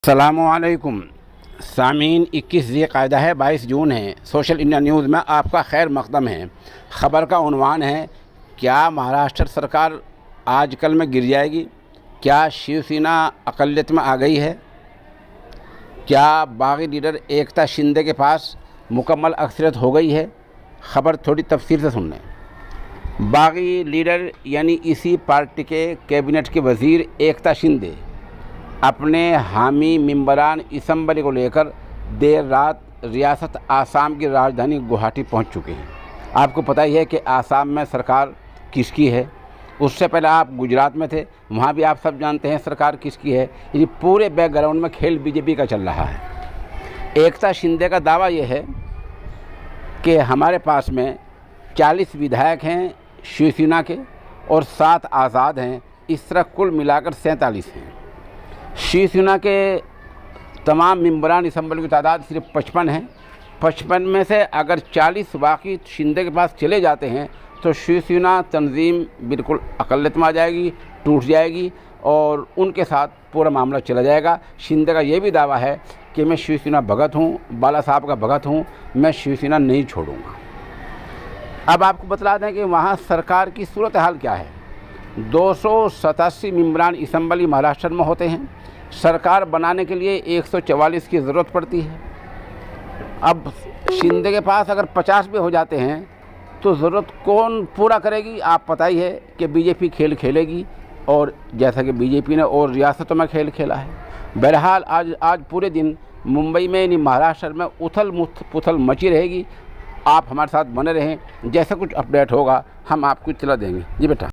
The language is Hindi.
अस्सलामुअलैकुम सामीन 21 ज़िलक़ादा है, 22 जून है। सोशल इंडिया न्यूज़ में आपका खैर मक़दम है। ख़बर का उन्वान है, क्या महाराष्ट्र सरकार आजकल में गिर जाएगी? क्या शिवसेना अक़लियत में आ गई है? क्या बागी लीडर एकता शिंदे के पास मुकम्मल अक्सरियत हो गई है? ख़बर थोड़ी तफसील से सुन लें। बागी लीडर यानी इसी पार्टी के कैबिनेट के वज़ीर एकता शिंदे अपने हामी मेंबरान असम्बली को लेकर देर रात रियासत आसाम की राजधानी गुवाहाटी पहुंच चुके हैं। आपको पता ही है कि आसाम में सरकार किसकी है। उससे पहले आप गुजरात में थे, वहां भी आप सब जानते हैं सरकार किसकी है। ये पूरे बैकग्राउंड में खेल बीजेपी का चल रहा है। एकता शिंदे का दावा यह है कि हमारे पास में 40 विधायक हैं शिवसेना के और 7 आज़ाद हैं। इस तरह कुल मिलाकर 47 हैं। शिवसेना के तमाम मेंबरान असम्बली की तादाद सिर्फ 55 है। 55 में से अगर 40 बाकी शिंदे के पास चले जाते हैं तो शिवसेना तंजीम बिल्कुल अक़लियत में आ जाएगी, टूट जाएगी और उनके साथ पूरा मामला चला जाएगा। शिंदे का ये भी दावा है कि मैं शिवसेना भगत हूँ, बाला साहब का भगत हूँ, मैं शिवसेना नहीं छोड़ूंगा। अब आपको बतला दें कि वहाँ सरकार की सूरत हाल क्या है। 287 मेंबरान असम्बली महाराष्ट्र में होते हैं। सरकार बनाने के लिए 144 की ज़रूरत पड़ती है। अब शिंदे के पास अगर 50 भी हो जाते हैं तो ज़रूरत कौन पूरा करेगी? आप पता ही है कि बीजेपी खेल खेलेगी, और जैसा कि बीजेपी ने और रियासतों में खेल खेला है। बहरहाल आज पूरे दिन मुंबई में यानी महाराष्ट्र में उथल पुथल मची रहेगी। आप हमारे साथ बने रहें, जैसा कुछ अपडेट होगा हम आपको इत्तला देंगे। जी बेटा।